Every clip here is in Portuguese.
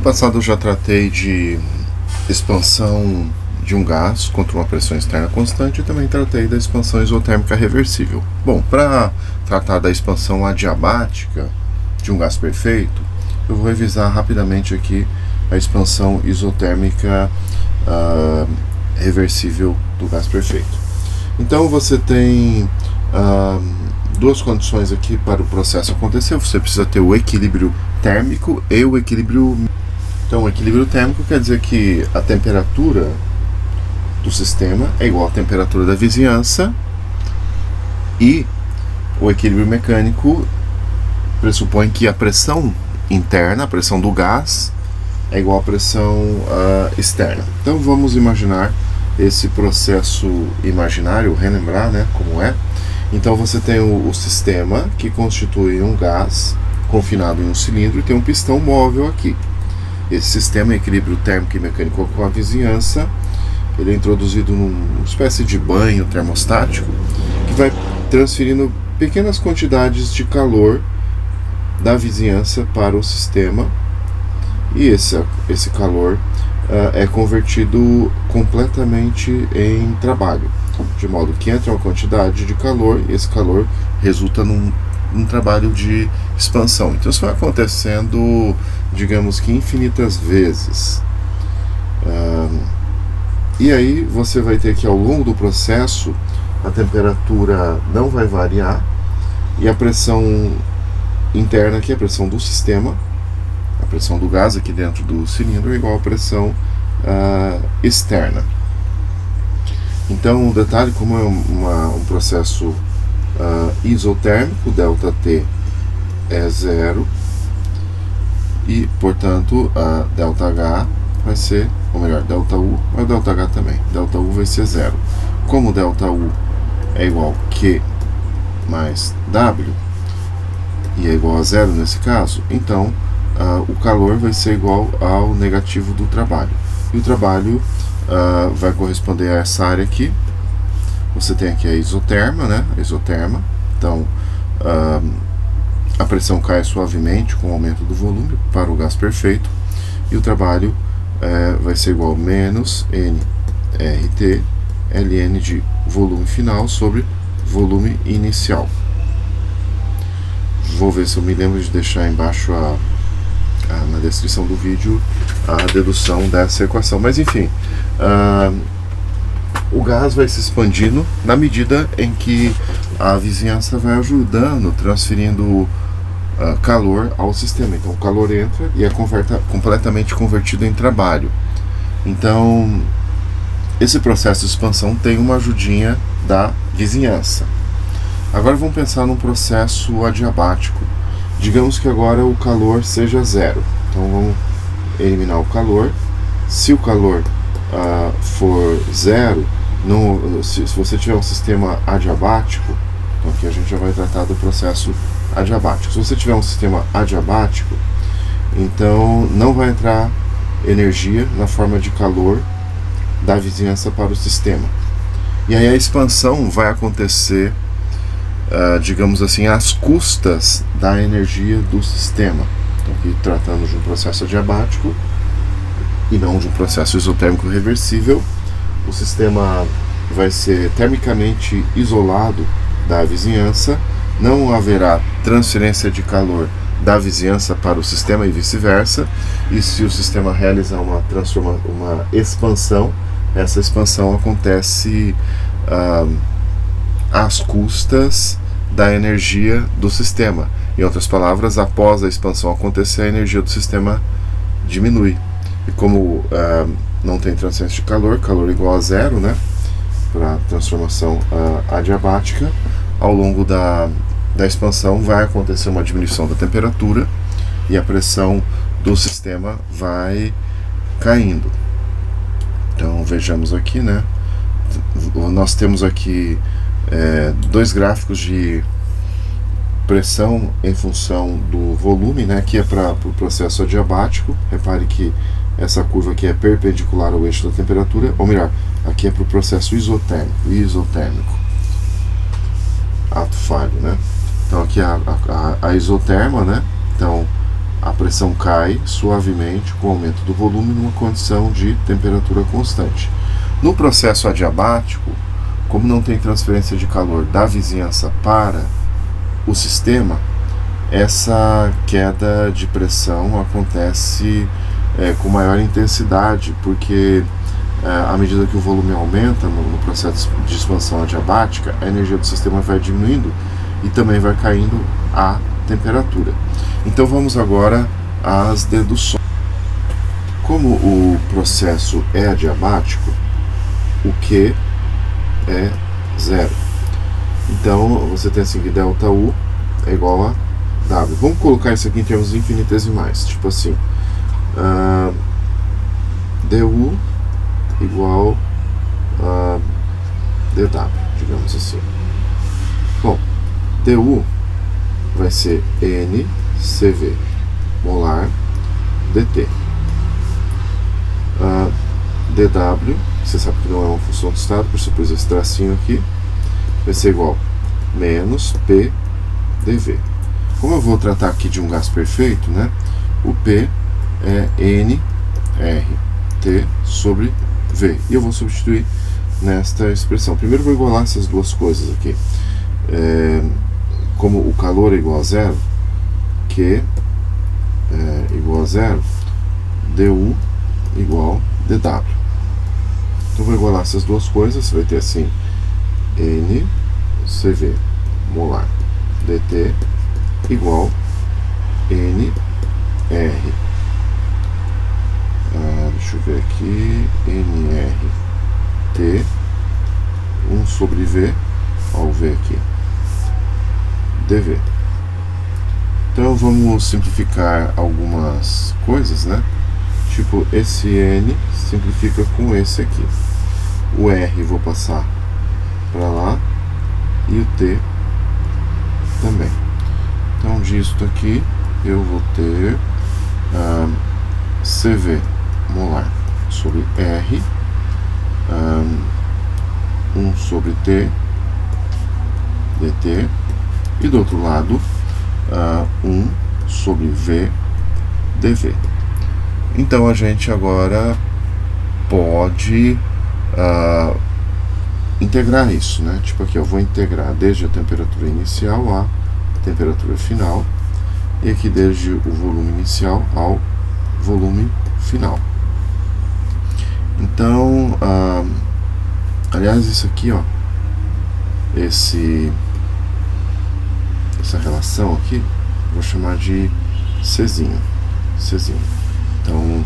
passado eu já tratei de expansão de um gás contra uma pressão externa constante e também tratei da expansão isotérmica reversível. Bom, para tratar da expansão adiabática de um gás perfeito, eu vou revisar rapidamente aqui a expansão isotérmica reversível do gás perfeito. Então você tem duas condições aqui para o processo acontecer. Você precisa ter o equilíbrio térmico e o equilíbrio. Então, o equilíbrio térmico quer dizer que a temperatura do sistema é igual à temperatura da vizinhança, e o equilíbrio mecânico pressupõe que a pressão interna, a pressão do gás, é igual à pressão externa. Então vamos imaginar esse processo imaginário, relembrar, né, como é. Então você tem o sistema, que constitui um gás confinado em um cilindro, e tem um pistão móvel aqui. Esse sistema, equilíbrio térmico e mecânico com a vizinhança, ele é introduzido numa espécie de banho termostático que vai transferindo pequenas quantidades de calor da vizinhança para o sistema, e esse calor é convertido completamente em trabalho, de modo que entra uma quantidade de calor e esse calor resulta num trabalho de expansão. Então isso vai acontecendo, digamos que infinitas vezes. E aí você vai ter que, ao longo do processo, a temperatura não vai variar, e a pressão interna, que é a pressão do sistema, a pressão do gás aqui dentro do cilindro, é igual à pressão externa. Então, o detalhe, como é um processo isotérmico, ΔT é zero, e, portanto, a ΔH vai ser, ou melhor, ΔU, mas ΔH também. ΔU vai ser zero. Como ΔU é igual a Q mais W, e é igual a zero nesse caso, então o calor vai ser igual ao negativo do trabalho. E o trabalho vai corresponder a essa área aqui. Você tem aqui a isoterma, né? A isoterma. Então, a pressão cai suavemente com o aumento do volume para o gás perfeito, e o trabalho vai ser igual a menos nRT ln de volume final sobre volume inicial. Vou ver se eu me lembro de deixar embaixo na descrição do vídeo a dedução dessa equação. Mas enfim, o gás vai se expandindo na medida em que a vizinhança vai ajudando, transferindo calor ao sistema. Então o calor entra e é completamente convertido em trabalho. Então esse processo de expansão tem uma ajudinha da vizinhança. Agora vamos pensar num processo adiabático. Digamos que agora o calor seja zero. Então vamos eliminar o calor. Se o calor for zero, se você tiver um sistema adiabático, então aqui a gente já vai tratar do processo adiabático. Se você tiver um sistema adiabático, então não vai entrar energia na forma de calor da vizinhança para o sistema. E aí a expansão vai acontecer, digamos assim, às custas da energia do sistema. Então aqui tratando de um processo adiabático e não de um processo isotérmico reversível, o sistema vai ser termicamente isolado da vizinhança, não haverá transferência de calor da vizinhança para o sistema e vice-versa, e se o sistema realizar uma expansão, essa expansão acontece às custas da energia do sistema. Em outras palavras, após a expansão acontecer, a energia do sistema diminui. E como não tem transferência de calor igual a zero, né, para transformação adiabática, ao longo da expansão vai acontecer uma diminuição da temperatura e a pressão do sistema vai caindo. Então vejamos aqui, né, nós temos aqui dois gráficos de pressão em função do volume, né? Aqui é para o processo adiabático. Repare que essa curva aqui é perpendicular ao eixo da temperatura, ou melhor, aqui é para o processo isotérmico. Ato falho, né? Então aqui a isoterma, né? Então a pressão cai suavemente com o aumento do volume numa condição de temperatura constante. No processo adiabático, como não tem transferência de calor da vizinhança para o sistema, essa queda de pressão acontece com maior intensidade, porque à medida que o volume aumenta no processo de expansão adiabática, a energia do sistema vai diminuindo e também vai caindo a temperatura. Então vamos agora às deduções. Como o processo é adiabático, o Q é zero. Então você tem assim que ΔU é igual a W. Vamos colocar isso aqui em termos infinitesimais, tipo assim, dU igual a dW, digamos assim. Bom, dU vai ser NCV molar dt. dW, você sabe que não é uma função de estado, por isso eu pus esse tracinho aqui, vai ser igual a menos P dV. Como eu vou tratar aqui de um gás perfeito, né, o P é nRT sobre V. E eu vou substituir nesta expressão. Primeiro eu vou igualar essas duas coisas aqui. Como o calor é igual a zero, Q é igual a zero, dU igual dW. Então eu vou igualar essas duas coisas, você vai ter assim, NCV molar dt igual NR. Deixa eu ver aqui, NRT 1 sobre V, ó, o V aqui, dV. Então vamos simplificar algumas coisas, né? Tipo, esse N simplifica com esse aqui. O R vou passar para lá e o T também. Então disto aqui eu vou ter CV molar sobre R, 1 sobre T dt, e do outro lado 1 sobre V dV. Então a gente agora pode integrar isso, né? Tipo aqui eu vou integrar desde a temperatura inicial à temperatura final, e aqui desde o volume inicial ao volume final. Então, aliás, isso aqui, ó, essa relação aqui, vou chamar de Czinho. Então,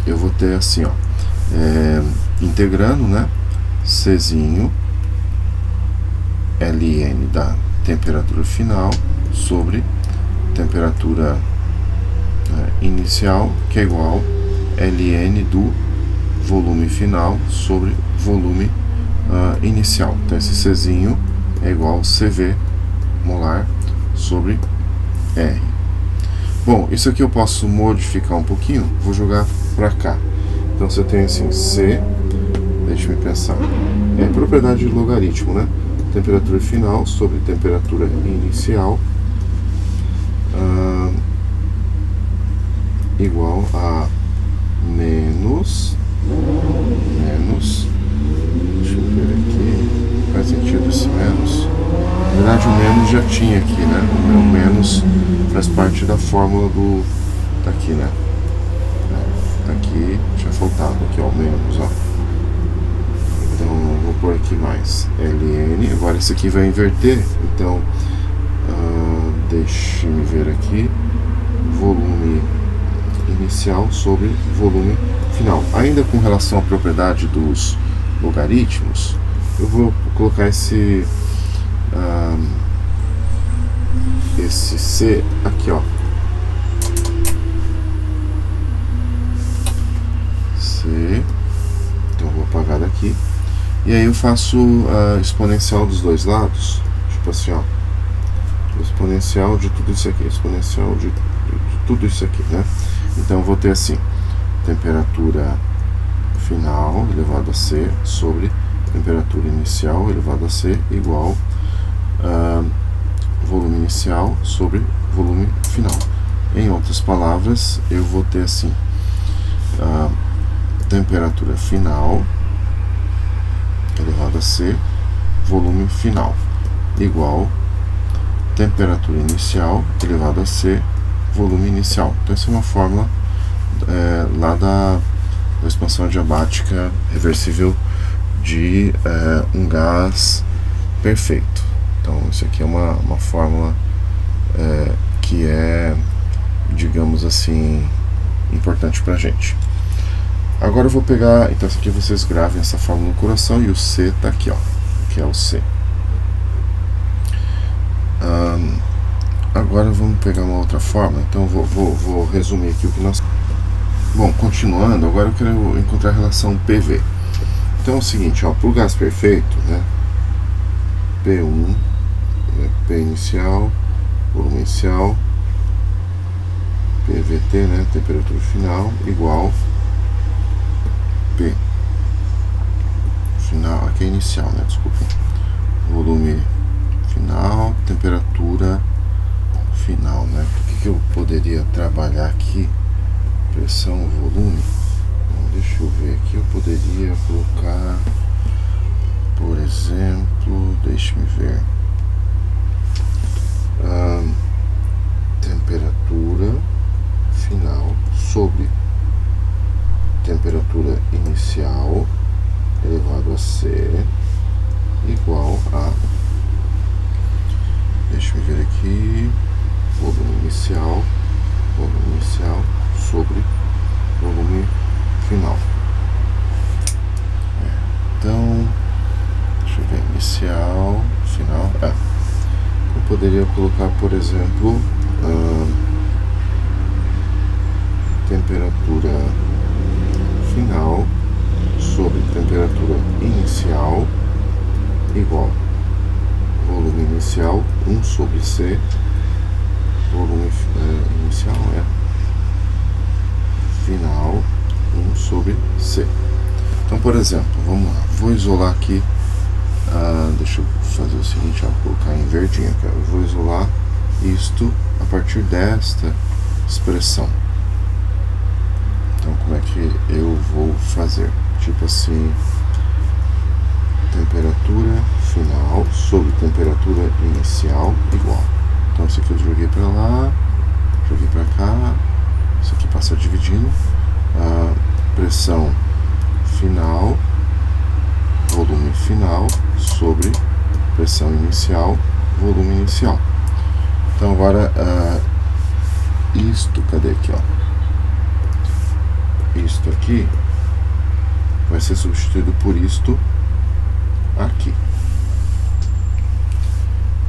eu vou ter assim, ó, integrando, né, Czinho Ln da temperatura final sobre temperatura inicial, que é igual Ln do volume final sobre volume inicial. Então esse Czinho é igual CV molar sobre R. Bom, isso aqui eu posso modificar um pouquinho, vou jogar para cá. Então você tem assim, C, deixa-me pensar, é propriedade de logaritmo, né? Temperatura final sobre temperatura inicial igual a menos, deixa eu ver aqui, faz sentido esse menos? Na verdade o menos já tinha aqui, né? O menos faz parte da fórmula do, tá aqui, né? Tá aqui, tinha faltado aqui, ó, o menos, ó. Então vou pôr aqui mais Ln, agora esse aqui vai inverter, então deixe-me ver aqui, volume inicial sobre volume final. Ainda com relação à propriedade dos logaritmos, eu vou colocar esse C aqui, ó, C, então vou apagar daqui, e aí eu faço a exponencial dos dois lados, tipo assim, ó, exponencial de tudo isso aqui, exponencial de tudo isso aqui, né? Então eu vou ter assim, temperatura final elevado a C sobre temperatura inicial elevado a C igual volume inicial sobre volume final. Em outras palavras, eu vou ter assim, a temperatura final elevado a C, volume final, igual temperatura inicial elevado a C, volume inicial. Então essa é uma fórmula lá da expansão adiabática reversível de um gás perfeito. Então isso aqui é uma fórmula que é, digamos assim, importante pra gente. Agora eu vou pegar, então isso aqui vocês gravem essa fórmula no coração, e o C tá aqui, ó, que é o C. Agora vamos pegar uma outra fórmula. Então vou resumir aqui o que nós... Bom, continuando, agora eu quero encontrar a relação PV. Então é o seguinte, ó, para o gás perfeito, né, P1, P inicial, volume inicial, PVT, né, temperatura final, igual P final, aqui é inicial, né, desculpa, volume final, temperatura final, né. O que eu poderia trabalhar aqui? Pressão, volume. Bom, deixa eu ver aqui, eu poderia colocar, por exemplo, deixe-me ver, temperatura final sobre temperatura inicial elevado a C igual a, deixa-me ver aqui, volume inicial sobre volume final. Então, deixa eu ver, inicial, final, eu poderia colocar, por exemplo, temperatura final sobre temperatura inicial igual volume inicial 1 sobre C, volume inicial final 1 sobre C. Então, por exemplo, vamos lá, vou isolar aqui, deixa eu fazer o seguinte, vou colocar em verdinho aqui, eu vou isolar isto a partir desta expressão. Então, como é que eu vou fazer? Tipo assim, temperatura final sobre temperatura inicial igual. Então, isso aqui eu joguei para lá, joguei para cá, isso aqui passa dividindo, pressão final, volume final sobre pressão inicial, volume inicial. Então agora isto, cadê aqui, ó? Isto aqui vai ser substituído por isto aqui.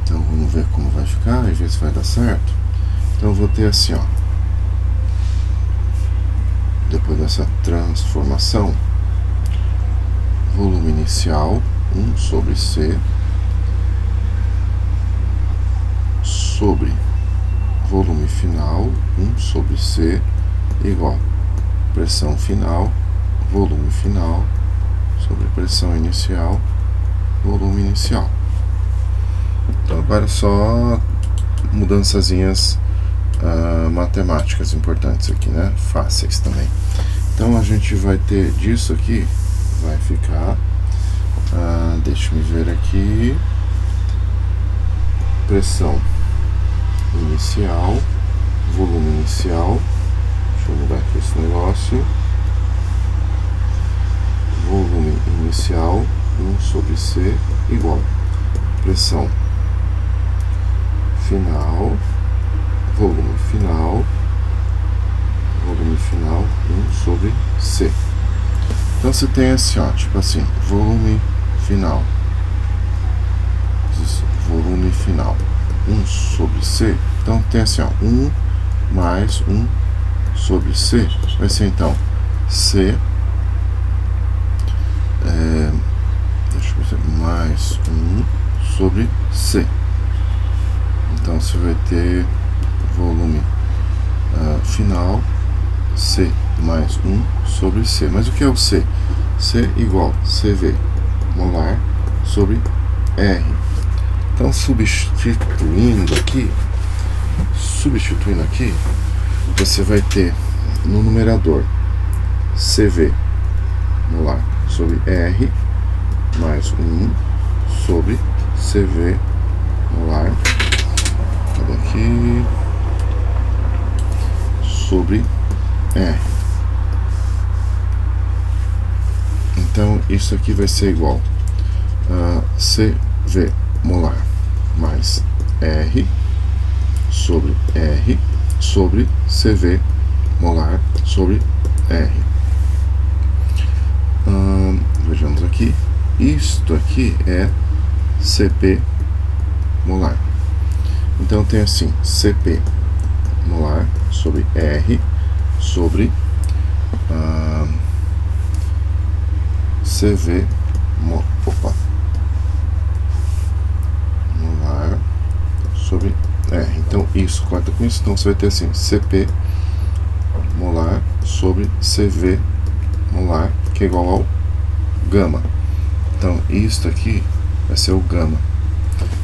Então vamos ver como vai ficar e ver se vai dar certo. Então eu vou ter assim, ó, depois dessa transformação, volume inicial 1 sobre C sobre volume final 1 sobre C igual pressão final, volume final sobre pressão inicial, volume inicial. Então agora só mudançazinhas matemáticas importantes aqui, né? Fáceis também. Então a gente vai ter disso aqui, vai ficar, deixa-me ver aqui, pressão inicial, volume inicial, deixa eu mudar aqui esse negócio, volume inicial 1 sobre C igual pressão final, volume final 1 sobre C. Então você tem assim, ó, tipo assim, volume final 1 sobre C. Então tem assim, ó, 1 mais 1 sobre C, vai ser então C, deixa eu ver, mais 1 sobre C. Então você vai ter volume final C mais 1 sobre C. Mas o que é o C? C igual CV molar sobre R. Então substituindo aqui, você vai ter no numerador CV molar sobre R mais 1 sobre CV molar, cadê aqui, sobre R. Então isso aqui vai ser igual a CV molar mais R sobre R sobre CV molar sobre R. Vejamos aqui, isto aqui é CP molar. Então tem assim, CP molar sobre R sobre CV molar sobre R. Então isso corta com isso, então você vai ter assim, CP molar sobre CV molar, que é igual ao gama. Então isto aqui vai ser o gama.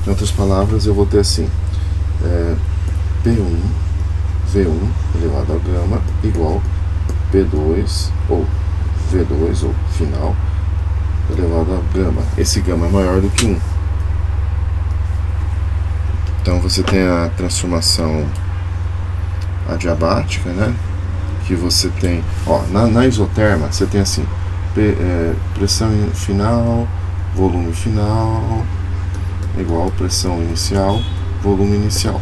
Em outras palavras, eu vou ter assim, P1 V1 elevado a gama igual P2 ou V2 ou final elevado a gama. Esse gama é maior do que 1. Então você tem a transformação adiabática, né? Que você tem, ó, na isoterma você tem assim, pressão final, volume final igual pressão inicial, volume inicial.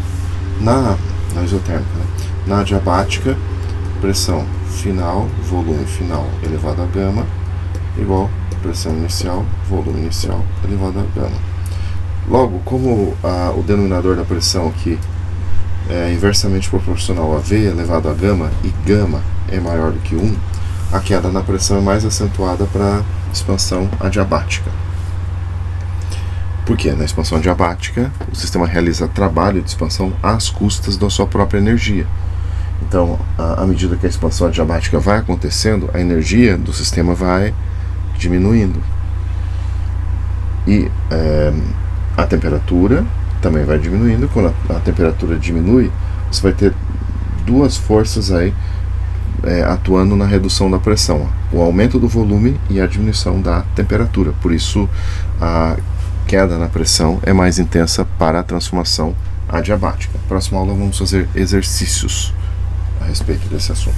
Na isotérmica, né? Na adiabática, pressão final, volume final elevado a gama igual pressão inicial, volume inicial elevado a gama. Logo, como o denominador da pressão aqui é inversamente proporcional a V elevado a gama e gama é maior do que 1, a queda na pressão é mais acentuada para expansão adiabática. Porque na expansão adiabática o sistema realiza trabalho de expansão às custas da sua própria energia. Então, à medida que a expansão adiabática vai acontecendo, a energia do sistema vai diminuindo. E a temperatura também vai diminuindo. Quando a temperatura diminui, você vai ter duas forças aí atuando na redução da pressão: o aumento do volume e a diminuição da temperatura. Por isso, a queda na pressão é mais intensa para a transformação adiabática. Na próxima aula vamos fazer exercícios a respeito desse assunto.